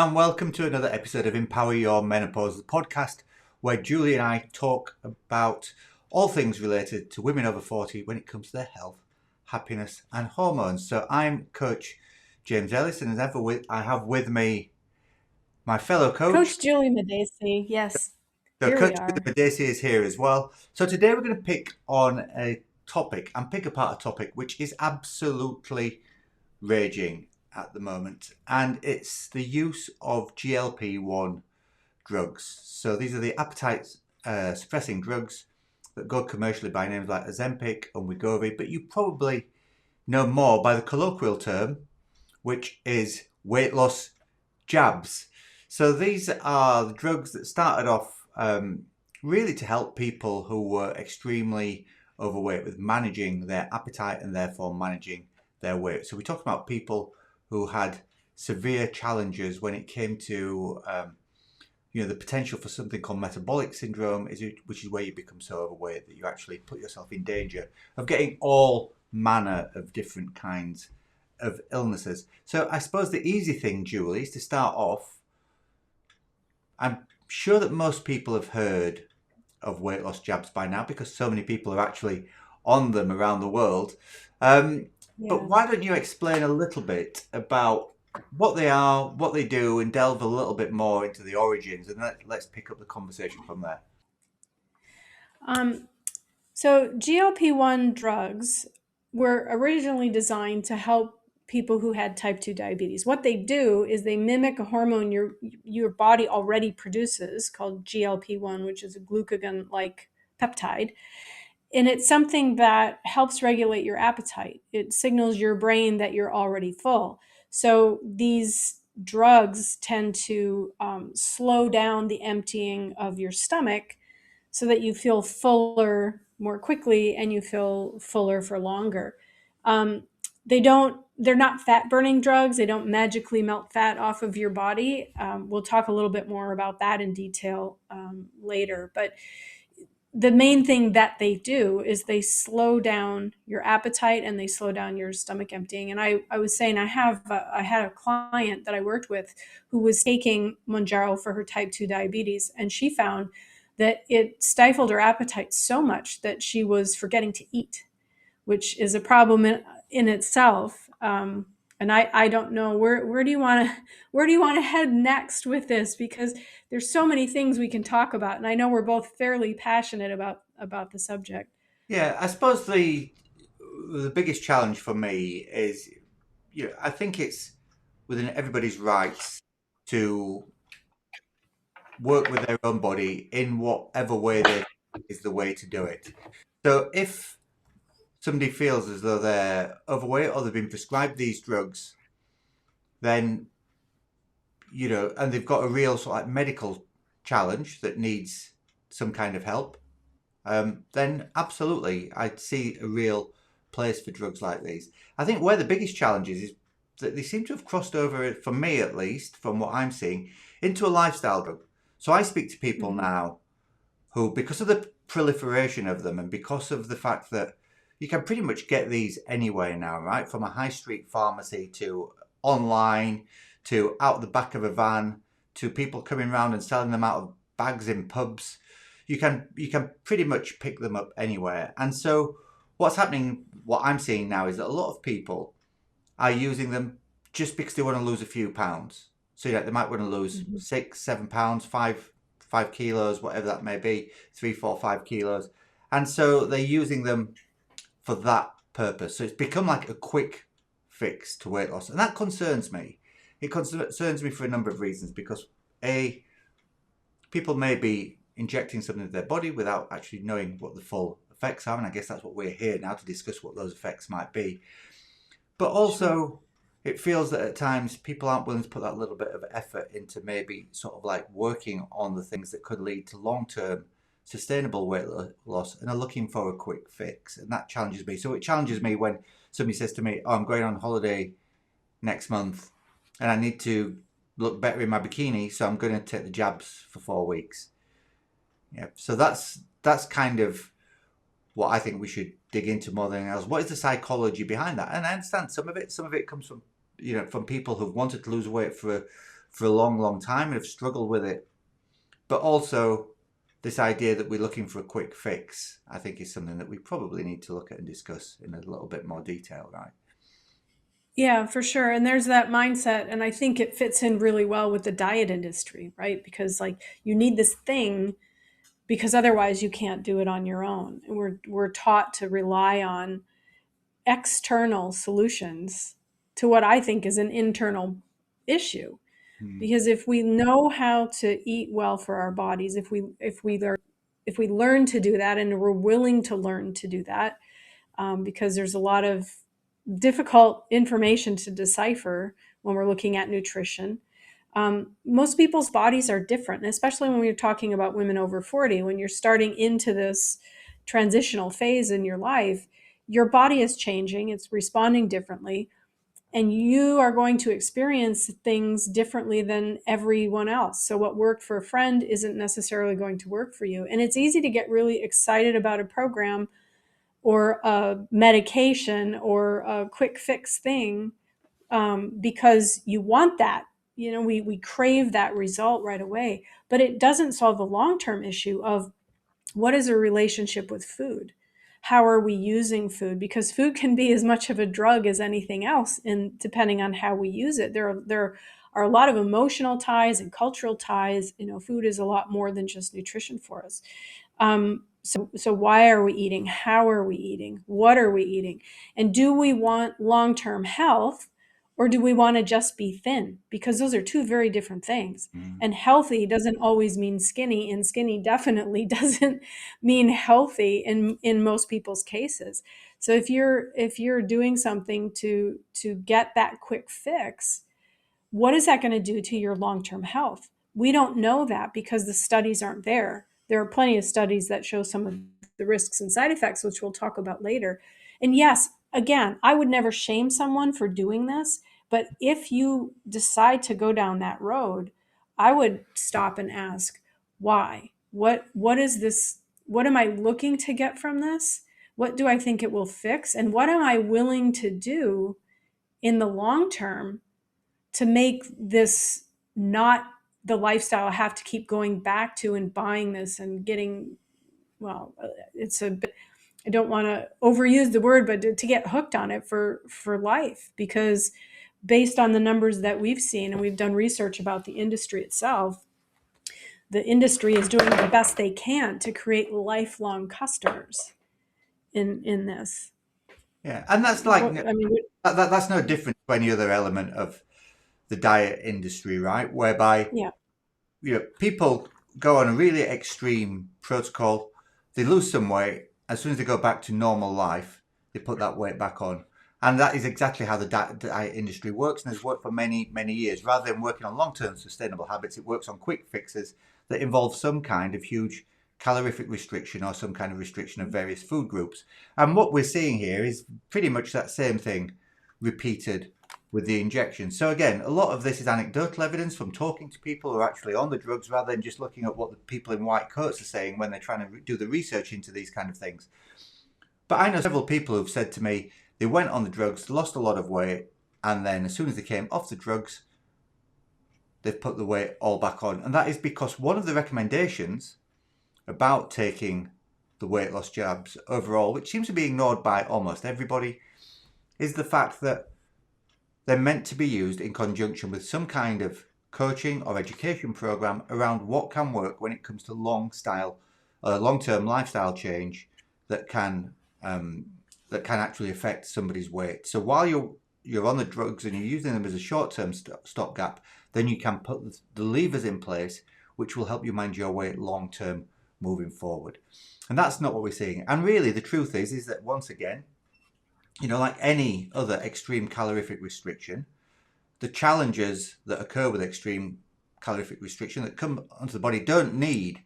and welcome to another episode of Empower Your Menopause, the podcast where Juli and I talk about all things related to women over 40 when it comes to their health, happiness, and hormones. So I'm Coach James Ellis, and as ever, I have with me my fellow coach. Coach Juli Madesi, yes, So here we Coach are. Medesi is here as well. So today we're going to pick on a topic and pick apart a topic which is absolutely raging at the moment, and it's the use of GLP-1 drugs. So these are the appetite suppressing drugs that go commercially by names like Ozempic and Wegovy, but you probably know more by the colloquial term, which is weight loss jabs. So these are the drugs that started off really to help people who were extremely overweight with managing their appetite and therefore managing their weight. So we talk about people who had severe challenges when it came to the potential for something called metabolic syndrome, which is where you become so overweight that you actually put yourself in danger of getting all manner of different kinds of illnesses. So I suppose the easy thing, Julie, is to start off. I'm sure that most people have heard of weight loss jabs by now because so many people are actually on them around the world. But Yeah. why don't you explain a little bit about what they are, what they do, and delve a little bit more into the origins, and let's pick up the conversation from there. Um, so GLP-1 drugs were originally designed to help people who had type 2 diabetes. What they do is they mimic a hormone your body already produces called GLP-1, which is a glucagon-like peptide. And it's something that helps regulate your appetite. It signals your brain that you're already full. So these drugs tend to slow down the emptying of your stomach so that you feel fuller more quickly and you feel fuller for longer. Um, they're not fat burning drugs. They don't magically melt fat off of your body. We'll talk a little bit more about that in detail later. But the main thing that they do is they slow down your appetite and they slow down your stomach emptying. And I was saying I had a client that I worked with who was taking Monjaro for her type 2 diabetes, and she found that it stifled her appetite so much that she was forgetting to eat, which is a problem in itself. And I don't know where do you want to head next with this, because there's so many things we can talk about, and I know we're both fairly passionate about the subject. Yeah, I suppose the biggest challenge for me is, I think it's within everybody's rights to work with their own body in whatever way they think is the way to do it. So if somebody feels as though they're overweight or they've been prescribed these drugs, then, and they've got a real sort of like medical challenge that needs some kind of help, then absolutely I'd see a real place for drugs like these. I think where the biggest challenge is that they seem to have crossed over, for me at least, from what I'm seeing, into a lifestyle drug. So I speak to people Mhm. now who, because of the proliferation of them and because of the fact that you can pretty much get these anywhere now, right? From a high street pharmacy to online to out the back of a van to people coming around and selling them out of bags in pubs. You can pretty much pick them up anywhere. And so what's happening, what I'm seeing now is that a lot of people are using them just because they want to lose a few pounds. So they might want to lose Mhm. 6, 7 pounds, 5 kilos, whatever that may be, 3, 4, 5 kilos. And so they're using them for that purpose. So it's become like a quick fix to weight loss. And that concerns me. It concerns me for a number of reasons because A, people may be injecting something into their body without actually knowing what the full effects are. And I guess that's what we're here now to discuss, what those effects might be. But Sure. also, it feels that at times people aren't willing to put that little bit of effort into maybe sort of like working on the things that could lead to long term sustainable weight loss and are looking for a quick fix. And that challenges me. So it challenges me when somebody says to me, "Oh, I'm going on holiday next month and I need to look better in my bikini, so I'm going to take the jabs for 4 weeks." Yeah. So that's kind of what I think we should dig into more than anything else. What is the psychology behind that? And I understand some of it comes from from people who've wanted to lose weight for a long, long time and have struggled with it. But also this idea that we're looking for a quick fix, I think, is something that we probably need to look at and discuss in a little bit more detail, right? Yeah, for sure. And there's that mindset, and I think it fits in really well with the diet industry, right? Because like you need this thing because otherwise you can't do it on your own. And we're taught to rely on external solutions to what I think is an internal issue. Mm. Because if we know how to eat well for our bodies, if we learn to do that, and we're willing to learn to do that, because there's a lot of difficult information to decipher when we're looking at nutrition. Most people's bodies are different, and especially when we're talking about women over 40, when you're starting into this transitional phase in your life, your body is changing, it's responding differently, and you are going to experience things differently than everyone else. So, what worked for a friend isn't necessarily going to work for you. And it's easy to get really excited about a program or a medication or a quick fix thing, because you want that. You know, we crave that result right away, but it doesn't solve the long term issue of what is a relationship with food? How are we using food? Because food can be as much of a drug as anything else, and depending on how we use it, there are a lot of emotional ties and cultural ties. You know, food is a lot more than just nutrition for us. So why are we eating? How are we eating? What are we eating? And do we want long-term health, or do we want to just be thin? Because those are two very different things. Mm. And healthy doesn't always mean skinny, and skinny definitely doesn't mean healthy in most people's cases. So if you're doing something to get that quick fix, what is that going to do to your long-term health? We don't know that because the studies aren't there. There are plenty of studies that show some of the risks and side effects, which we'll talk about later. And yes, again, I would never shame someone for doing this, but if you decide to go down that road, I would stop and ask, why? What is this? What am I looking to get from this? What do I think it will fix? And what am I willing to do in the long term to make this not the lifestyle I have to keep going back to and buying this and getting, well, it's a bit, I don't want to overuse the word, but to get hooked on it for life. Because based on the numbers that we've seen, and we've done research about the industry itself, the industry is doing the best they can to create lifelong customers in this. Yeah, and that's like I mean, that's no different to any other element of the diet industry, right? Whereby yeah. people go on a really extreme protocol, they lose some weight. As soon as they go back to normal life, they put that weight back on, and that is exactly how the diet industry works, and has worked for many, many years. Rather than working on long-term sustainable habits, it works on quick fixes that involve some kind of huge calorific restriction or some kind of restriction of various food groups. And what we're seeing here is pretty much that same thing repeated with the injection. So again, a lot of this is anecdotal evidence from talking to people who are actually on the drugs, rather than just looking at what the people in white coats are saying when they're trying to do the research into these kind of things. But I know several people who've said to me they went on the drugs, lost a lot of weight, and then as soon as they came off the drugs, they've put the weight all back on. And that is because one of the recommendations about taking the weight loss jabs overall, which seems to be ignored by almost everybody, is the fact that they're meant to be used in conjunction with some kind of coaching or education program around what can work when it comes to long-term lifestyle change that can actually affect somebody's weight. So while you're on the drugs and you're using them as a short-term stopgap, then you can put the levers in place which will help you manage your weight long-term moving forward. And that's not what we're seeing. And really, the truth is that once again, like any other extreme calorific restriction, the challenges that occur with extreme calorific restriction that come onto the body don't need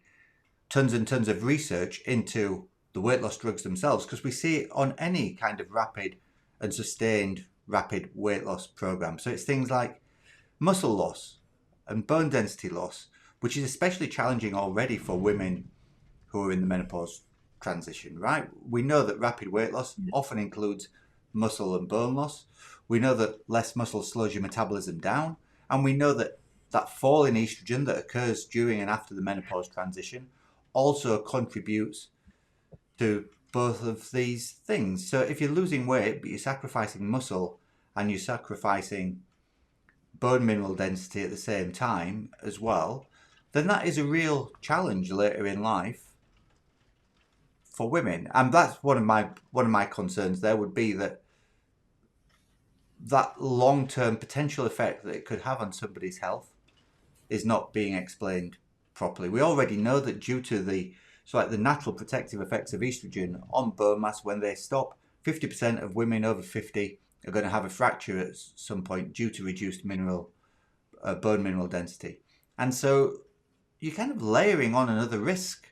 tons and tons of research into the weight loss drugs themselves, because we see it on any kind of rapid and sustained rapid weight loss program. So it's things like muscle loss and bone density loss, which is especially challenging already for women who are in the menopause transition, right? We know that rapid weight loss often includes muscle and bone loss. We know that less muscle slows your metabolism down. And we know that that fall in estrogen that occurs during and after the menopause transition also contributes to both of these things. So if you're losing weight, but you're sacrificing muscle and you're sacrificing bone mineral density at the same time as well, then that is a real challenge later in life for women. And that's one of my concerns there would be that long-term potential effect that it could have on somebody's health is not being explained properly. We already know that due to the natural protective effects of estrogen on bone mass, when they stop, 50% of women over 50 are going to have a fracture at some point due to reduced bone mineral density. And so you're kind of layering on another risk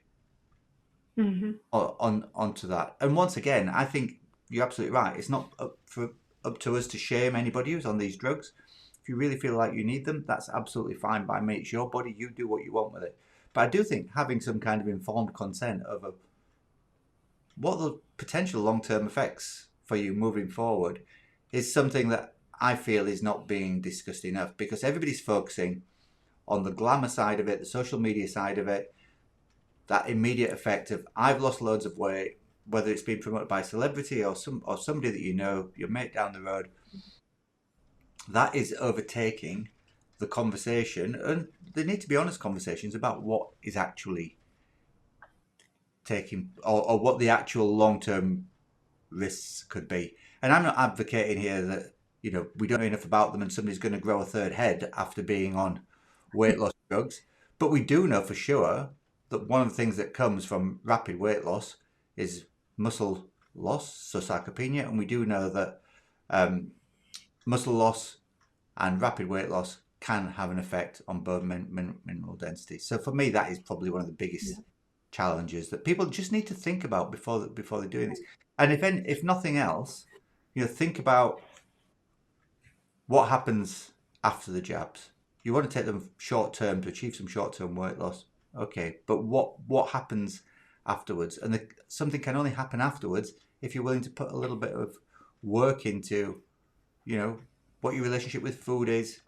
onto that. And once again, I think you're absolutely right. It's not up to us to shame anybody who's on these drugs. If you really feel like you need them, that's absolutely fine by me. It's your body. You do what you want with it. But I do think having some kind of informed consent over what the potential long-term effects for you moving forward is something that I feel is not being discussed enough, because everybody's focusing on the glamour side of it, the social media side of it, that immediate effect of I've lost loads of weight, whether it's been promoted by a celebrity or somebody that you know, your mate down the road. That is overtaking the conversation, and there need to be honest conversations about what is actually taking, or what the actual long-term risks could be. And I'm not advocating here that we don't know enough about them and somebody's going to grow a third head after being on weight loss drugs, but we do know for sure that one of the things that comes from rapid weight loss is muscle loss, so sarcopenia, and we do know that muscle loss and rapid weight loss can have an effect on bone mineral density. So for me, that is probably one of the biggest challenges that people just need to think about before they're doing this. And if nothing else, think about what happens after the jabs. You want to take them short term to achieve some short term weight loss, okay? But what happens afterwards? And something can only happen afterwards if you're willing to put a little bit of work into, what your relationship with food is,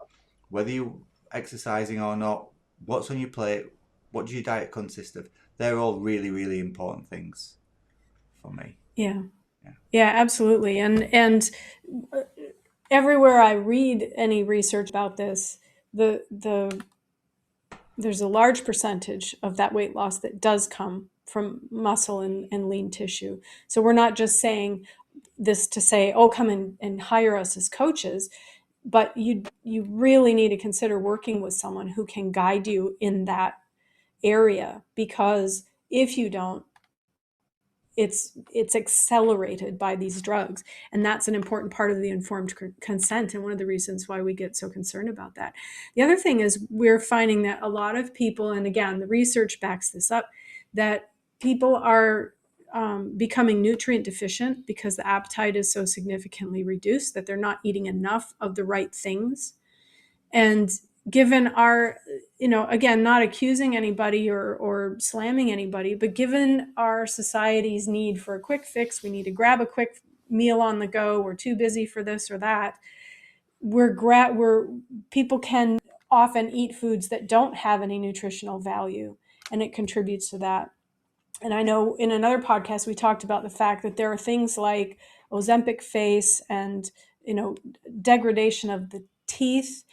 whether you're exercising or not, what's on your plate, what does your diet consist of. They're all really, really important things for me. Yeah, absolutely. And everywhere I read any research about this, there's a large percentage of that weight loss that does come from muscle and lean tissue. So we're not just saying this to say, oh, come and hire us as coaches, but you really need to consider working with someone who can guide you in that area, because if you don't, it's accelerated by these drugs, and that's an important part of the informed consent, and one of the reasons why we get so concerned about that. The other thing is we're finding that a lot of people, and again the research backs this up, that people are becoming nutrient deficient because the appetite is so significantly reduced that they're not eating enough of the right things. And given our, again, not accusing anybody or slamming anybody, but given our society's need for a quick fix, we need to grab a quick meal on the go, we're too busy for this or that, people can often eat foods that don't have any nutritional value, and it contributes to that. And I know in another podcast we talked about the fact that there are things like Ozempic face and degradation of the teeth,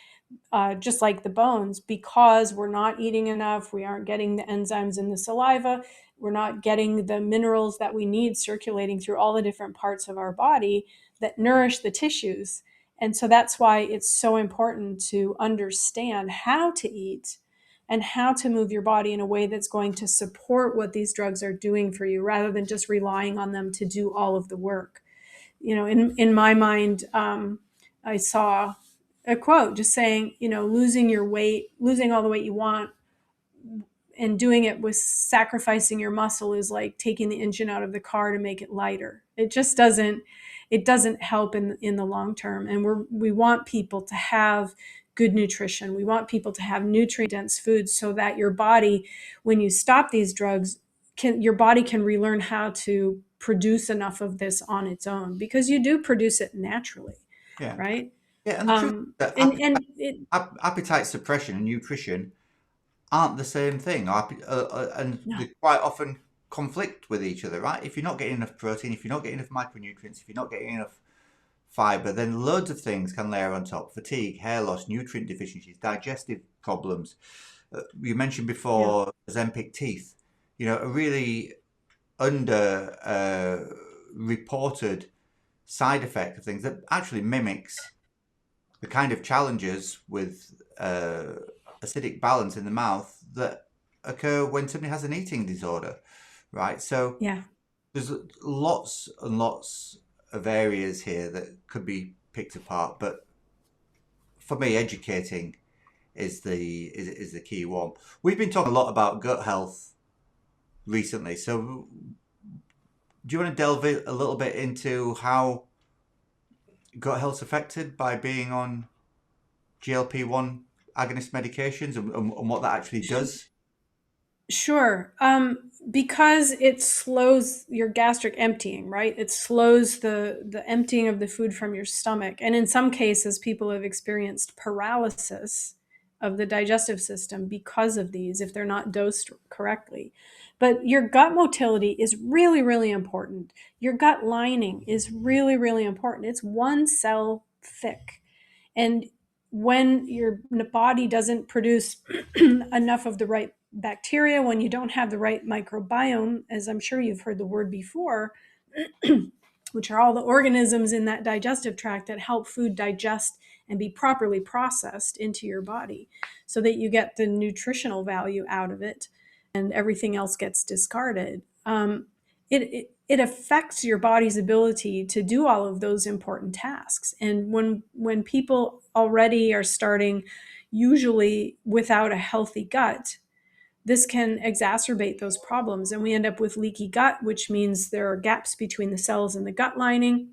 just like the bones, because we're not eating enough, we aren't getting the enzymes in the saliva, we're not getting the minerals that we need circulating through all the different parts of our body that nourish the tissues. And so that's why it's so important to understand how to eat and how to move your body in a way that's going to support what these drugs are doing for you, rather than just relying on them to do all of the work. In my mind, I saw a quote just saying, losing your weight, losing all the weight you want, and doing it with sacrificing your muscle is like taking the engine out of the car to make it lighter. It just doesn't help in the long term. And we want people to have good nutrition. We want people to have nutrient dense foods so that your body, when you stop these drugs, your body can relearn how to produce enough of this on its own, because you do produce it naturally, right? Yeah, and the truth is that And it, appetite suppression and nutrition aren't the same thing, and no, they quite often conflict with each other, right? If you're not getting enough protein, if you're not getting enough micronutrients, if you're not getting enough fiber, then loads of things can layer on top: fatigue, hair loss, nutrient deficiencies, digestive problems. You mentioned yeah, before Ozempic teeth. A really under reported side effect of things that actually mimics the kind of challenges with acidic balance in the mouth that occur when somebody has an eating disorder, right? So yeah. there's lots and lots of areas here that could be picked apart, but for me, educating is the key one. We've been talking a lot about gut health recently, so do you want to delve a little bit into how gut health's affected by being on GLP-1 agonist medications and what that actually does? Sure. Because it slows your gastric emptying, right? It slows the emptying of the food from your stomach. And in some cases, people have experienced paralysis of the digestive system because of these if they're not dosed correctly. But your gut motility is really, really important. Your gut lining is really, really important. It's one cell thick. And when your body doesn't produce enough of the right bacteria, when you don't have the right microbiome, as I'm sure you've heard the word before, which are all the organisms in that digestive tract that help food digest and be properly processed into your body so that you get the nutritional value out of it and everything else gets discarded. It affects your body's ability to do all of those important tasks. And when people already are starting, usually without a healthy gut, this can exacerbate those problems. And we end up with leaky gut, which means there are gaps between the cells in the gut lining,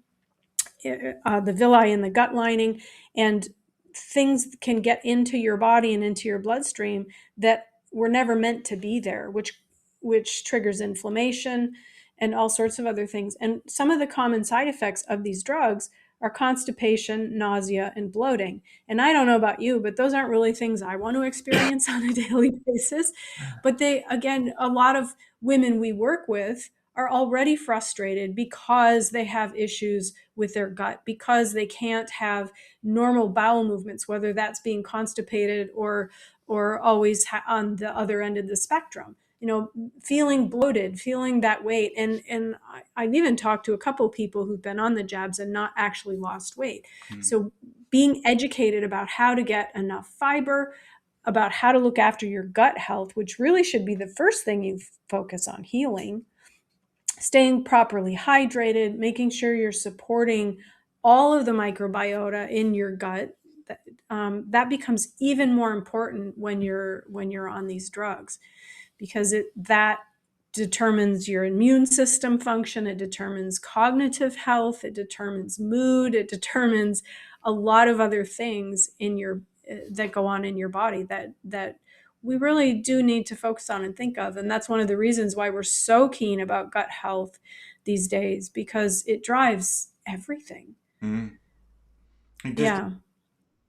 the villi in the gut lining, and things can get into your body and into your bloodstream that were never meant to be there, which triggers inflammation and all sorts of other things. And some of the common side effects of these drugs are constipation, nausea, and bloating. And I don't know about you, but those aren't really things I want to experience on a daily basis. But they, again, a lot of women we work with are already frustrated because they have issues with their gut, because they can't have normal bowel movements, whether that's being constipated or always on the other end of the spectrum. Feeling bloated, feeling that weight. And I've even talked to a couple people who've been on the jabs and not actually lost weight. Hmm. So being educated about how to get enough fiber, about how to look after your gut health, which really should be the first thing you focus on healing, staying properly hydrated, making sure you're supporting all of the microbiota in your gut. That becomes even more important when you're on these drugs, because that determines your immune system function, it determines cognitive health, it determines mood, it determines a lot of other things in your that go on in your body that we really do need to focus on and think of. And that's one of the reasons why we're so keen about gut health these days, because it drives everything. Mm. It does. Yeah.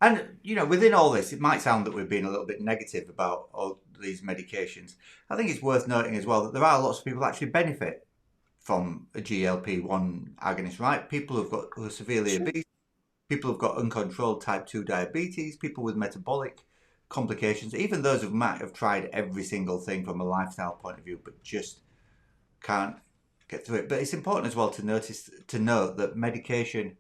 And, within all this, it might sound that we're being a little bit negative about all these medications. I think it's worth noting as well that there are lots of people that actually benefit from a GLP-1 agonist, right? People who are severely Sure. obese, people who've got uncontrolled type 2 diabetes, people with metabolic complications, even those who might have tried every single thing from a lifestyle point of view, but just can't get through it. But it's important as well to note that medication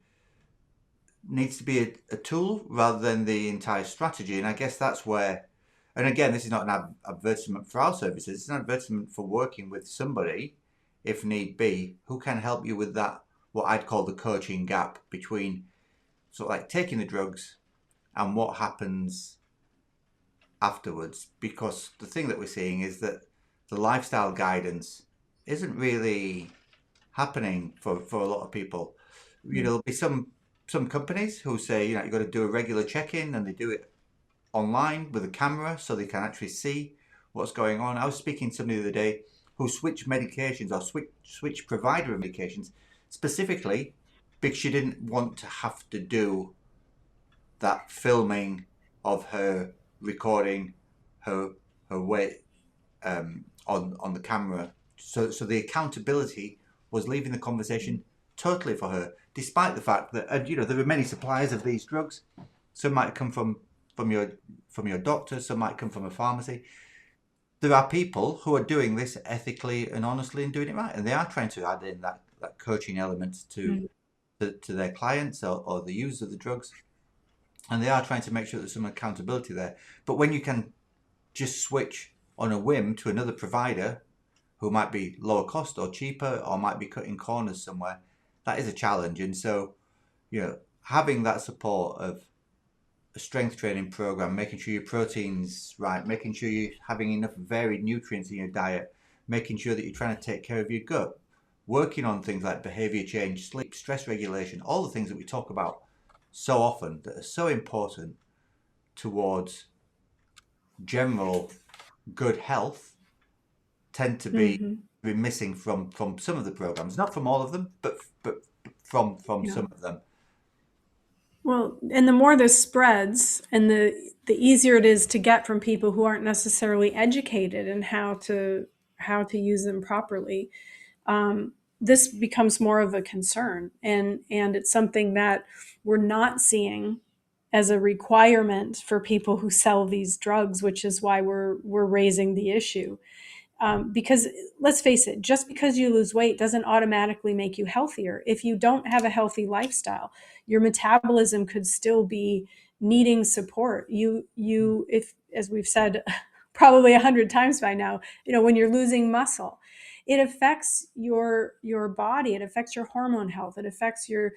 needs to be a tool rather than the entire strategy. And I guess that's where, and again, this is not an advertisement for our services, it's an advertisement for working with somebody, if need be, who can help you with that, what I'd call the coaching gap between sort of like taking the drugs and what happens afterwards. Because the thing that we're seeing is that the lifestyle guidance isn't really happening for a lot of people. There'll be some companies who say, you've got to do a regular check-in, and they do it online with a camera so they can actually see what's going on. I was speaking to somebody the other day who switched medications or switch provider of medications specifically because she didn't want to have to do that filming of her recording her weight on the camera. So the accountability was leaving the conversation totally for her, despite the fact that, and there are many suppliers of these drugs. Some might come from your doctor, some might come from a pharmacy. There are people who are doing this ethically and honestly and doing it right, and they are trying to add in that coaching element to their clients or the use of the drugs, and they are trying to make sure there's some accountability there. But when you can just switch on a whim to another provider who might be lower cost or cheaper or might be cutting corners somewhere, that is a challenge. And so, having that support of a strength training program, making sure your protein's right, making sure you're having enough varied nutrients in your diet, making sure that you're trying to take care of your gut, working on things like behavior change, sleep, stress regulation, all the things that we talk about so often that are so important towards general good health, tend to be missing from some of the programs, not from all of them, but from Yeah. some of them. Well, and the more this spreads, and the easier it is to get from people who aren't necessarily educated in how to use them properly, this becomes more of a concern, and it's something that we're not seeing as a requirement for people who sell these drugs, which is why we're raising the issue. Because let's face it, just because you lose weight doesn't automatically make you healthier. If you don't have a healthy lifestyle, your metabolism could still be needing support. If, as we've said probably 100 times by now, when you're losing muscle, it affects your body. It affects your hormone health. It affects your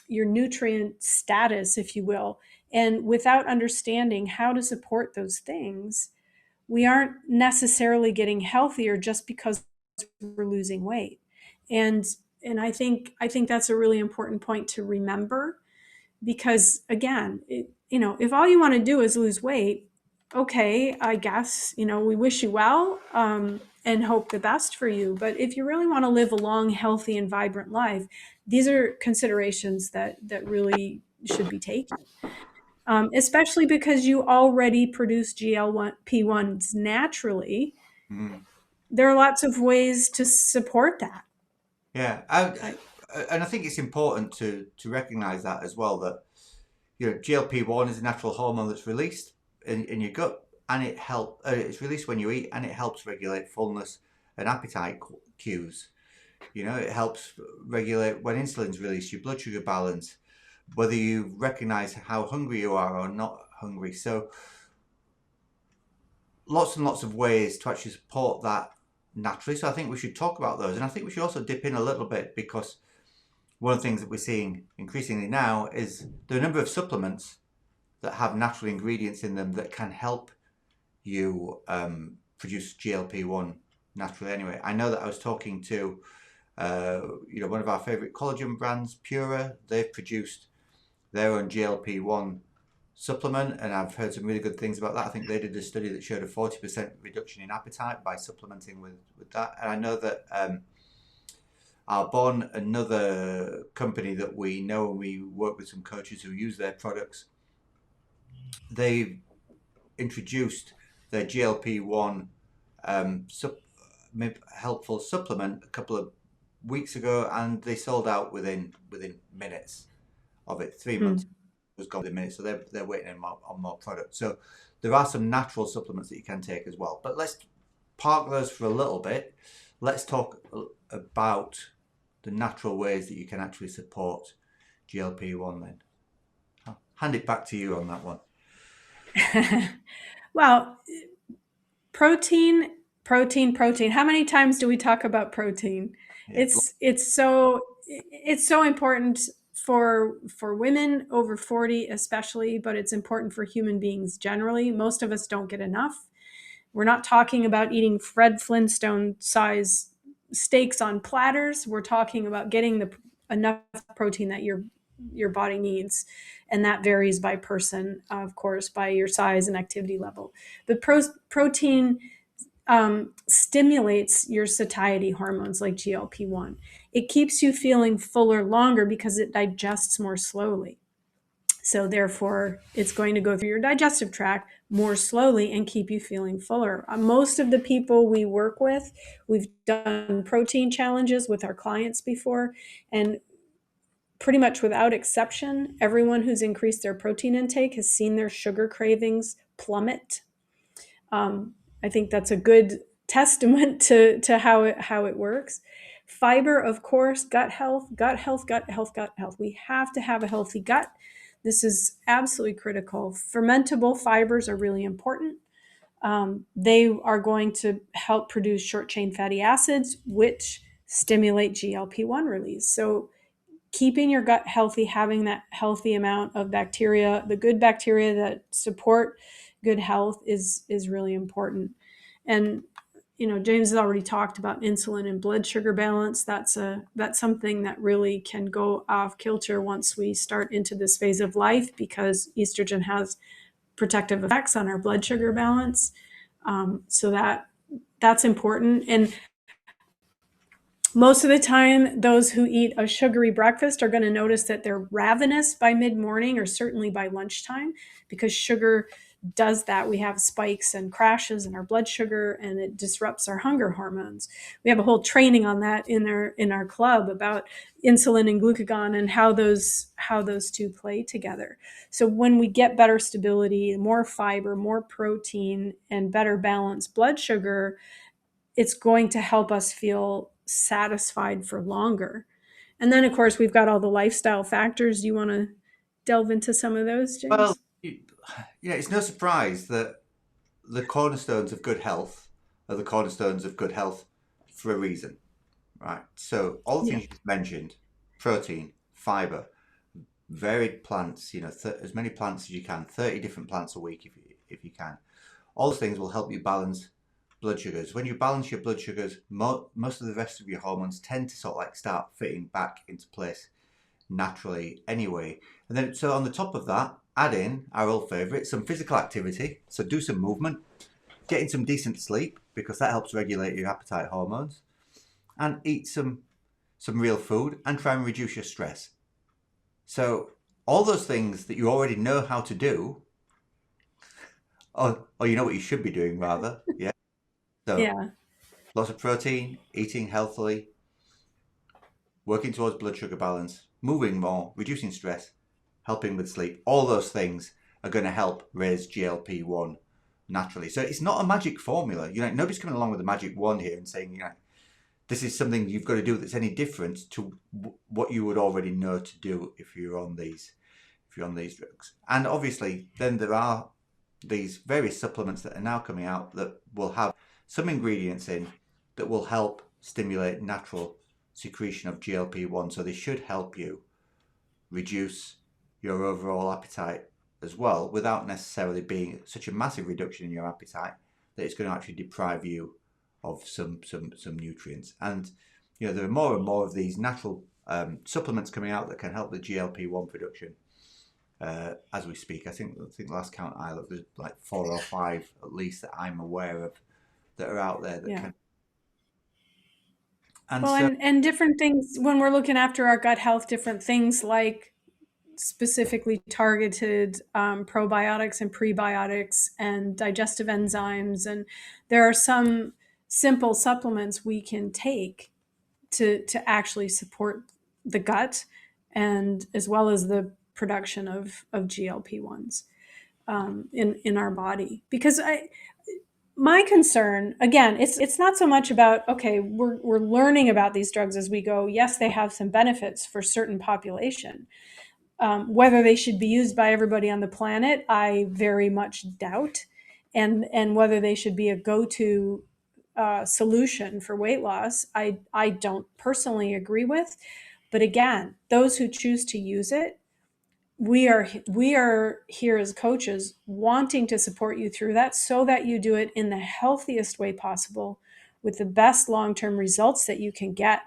nutrient status, if you will. And without understanding how to support those things, we aren't necessarily getting healthier just because we're losing weight. And I think that's a really important point to remember, because again, if all you want to do is lose weight, okay, I guess, we wish you well, and hope the best for you. But if you really want to live a long, healthy, and vibrant life, these are considerations that really should be taken. Especially because you already produce GLP-1s naturally. Mm. There are lots of ways to support that. Yeah, I, and I think it's important to recognise that as well, that GLP-1 is a natural hormone that's released in your gut, and it's released when you eat, and it helps regulate fullness and appetite cues. It helps regulate when insulin's released, your blood sugar balance, whether you recognise how hungry you are or not hungry. So lots and lots of ways to actually support that naturally. So I think we should talk about those, and I think we should also dip in a little bit, because one of the things that we're seeing increasingly now is there are a number of supplements that have natural ingredients in them that can help you produce GLP-1 naturally. Anyway, I know that I was talking to one of our favorite collagen brands, Pura. They've produced their own GLP-1 supplement, and I've heard some really good things about that. I think they did a study that showed a 40% reduction in appetite by supplementing with that. And I know that Arbonne, another company that we know, and we work with some coaches who use their products, they've introduced their GLP-1 helpful supplement a couple of weeks ago, and they sold out within minutes of it. 3 months was gone within minutes, so they're waiting on more products. So there are some natural supplements that you can take as well. But let's park those for a little bit. Let's talk about the natural ways that you can actually support GLP-1 then. I'll hand it back to you on that one. well, protein, protein, protein. How many times do we talk about protein? Yeah. It's so important for women over 40 especially, but it's important for human beings generally. Most of us don't get enough. We're not talking about eating Fred Flintstone size steaks on platters. We're talking about getting enough protein that your body needs, and that varies by person, of course, by your size and activity level. But protein stimulates your satiety hormones like GLP-1. It keeps you feeling fuller longer because it digests more slowly. So therefore, it's going to go through your digestive tract more slowly and keep you feeling fuller. Most of the people we work with, we've done protein challenges with our clients before, and pretty much without exception, everyone who's increased their protein intake has seen their sugar cravings plummet. I think that's a good testament to how it works. Fiber, of course, gut health, gut health, gut health, gut health. We have to have a healthy gut. This is absolutely critical. Fermentable fibers are really important. They are going to help produce short chain fatty acids, which stimulate GLP-1 release. So keeping your gut healthy, having that healthy amount of bacteria, the good bacteria that support good health is really important. And James has already talked about insulin and blood sugar balance. That's something that really can go off kilter once we start into this phase of life, because estrogen has protective effects on our blood sugar balance. So that's important. And most of the time, those who eat a sugary breakfast are going to notice that they're ravenous by mid-morning or certainly by lunchtime, because sugar does that. We have spikes and crashes in our blood sugar, and it disrupts our hunger hormones. We have a whole training on that in our club about insulin and glucagon and how those two play together. So when we get better stability, more fiber, more protein, and better balanced blood sugar, it's going to help us feel satisfied for longer. And then, of course, we've got all the lifestyle factors. Do you want to delve into some of those, Well, James? it's no surprise that the cornerstones of good health are the cornerstones of good health for a reason, right? So all the Yeah. things you just mentioned, protein, fiber, varied plants, as many plants as you can, 30 different plants a week if you can. All those things will help you balance blood sugars. When you balance your blood sugars, most of the rest of your hormones tend to sort of like start fitting back into place naturally anyway. And then, so on the top of that, add in our old favourite, some physical activity. So do some movement, get in some decent sleep, because that helps regulate your appetite hormones, and eat some real food, and try and reduce your stress. So all those things that you already know how to do, or you know what you should be doing rather, yeah. So Yeah. lots of protein, eating healthily, working towards blood sugar balance, moving more, reducing stress, helping with sleep. All those things are going to help raise GLP-1 naturally. So it's not a magic formula. Nobody's coming along with a magic wand here and saying, this is something you've got to do that's any different to what you would already know to do if you're on these drugs. And obviously, then there are these various supplements that are now coming out that will have some ingredients in that will help stimulate natural secretion of GLP-1. So they should help you reduce your overall appetite as well, without necessarily being such a massive reduction in your appetite that it's going to actually deprive you of some nutrients. And there are more and more of these natural supplements coming out that can help the GLP-1 production as we speak. I think last count I looked, there's like 4 or 5 at least that I'm aware of that are out there that Yeah. can. And Well, so, and different things when we're looking after our gut health, different things like specifically targeted probiotics and prebiotics and digestive enzymes. And there are some simple supplements we can take to actually support the gut, and as well as the production of GLP-1s in our body. Because my concern, again, it's not so much about, okay, we're learning about these drugs as we go. Yes, they have some benefits for certain population. Whether they should be used by everybody on the planet, I very much doubt. And whether they should be a go-to solution for weight loss, I don't personally agree with. But again, those who choose to use it, we are here as coaches wanting to support you through that, so that you do it in the healthiest way possible with the best long-term results that you can get,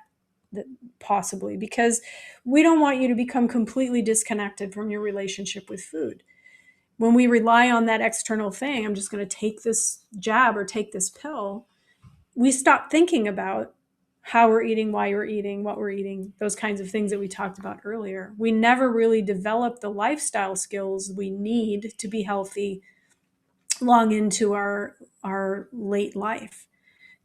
that possibly, because we don't want you to become completely disconnected from your relationship with food. When we rely on that external thing, I'm just going to take this jab or take this pill, we stop thinking about how we're eating, why we're eating, what we're eating, those kinds of things that we talked about earlier. We never really develop the lifestyle skills we need to be healthy long into our late life.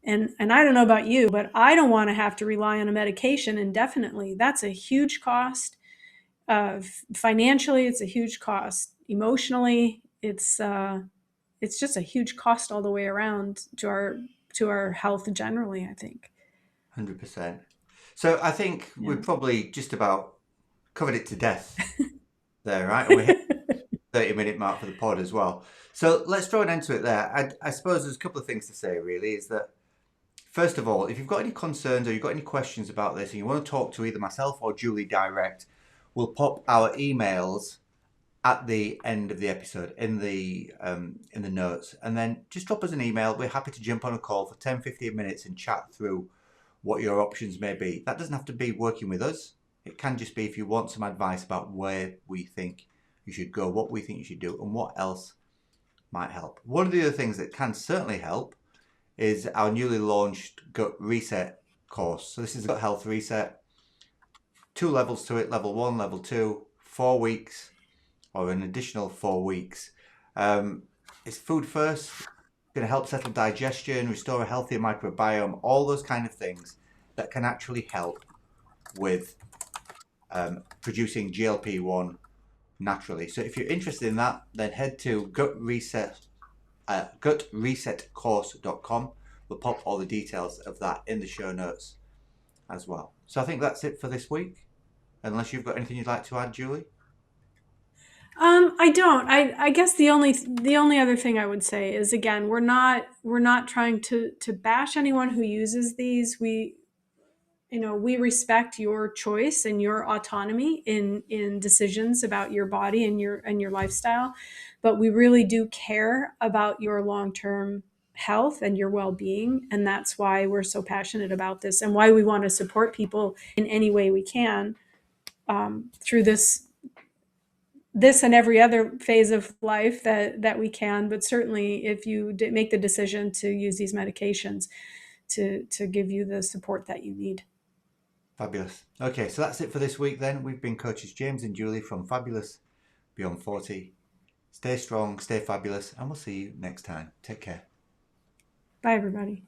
And I don't know about you, but I don't want to have to rely on a medication indefinitely. That's a huge cost. Financially, it's a huge cost. Emotionally, it's just a huge cost all the way around to our health generally, I think. 100%. So I think Yeah. we've probably just about covered it to death there, right? And we hit the 30-minute mark for the pod as well. So let's throw an end to it there. I suppose there's a couple of things to say, really, is that, first of all, if you've got any concerns or you've got any questions about this and you want to talk to either myself or Julie direct, we'll pop our emails at the end of the episode in the notes, and then just drop us an email. We're happy to jump on a call for 10-15 minutes and chat through what your options may be. That doesn't have to be working with us. It can just be if you want some advice about where we think you should go, what we think you should do, and what else might help. One of the other things that can certainly help is our newly launched Gut Reset course. So this is a Gut Health Reset. 2 levels to it, level 1, level 2, 4 weeks, or an additional 4 weeks. It's food first, going to help settle digestion, restore a healthier microbiome, all those kind of things that can actually help with producing GLP-1 naturally. So if you're interested in that, then head to gutresetcourse.com. We'll pop all the details of that in the show notes as well. So I think that's it for this week, unless you've got anything you'd like to add, Julie. I don't. I guess the only other thing I would say is, again, we're not trying to bash anyone who uses these. We respect your choice and your autonomy in decisions about your body and your lifestyle, but we really do care about your long-term health and your well-being, and that's why we're so passionate about this and why we want to support people in any way we can through this and every other phase of life that we can. But certainly if you make the decision to use these medications, to give you the support that you need. Fabulous. Okay, so that's it for this week then. We've been coaches James and Julie from Fabulous Beyond 40. Stay strong, stay fabulous, and we'll see you next time. Take care. Bye, everybody.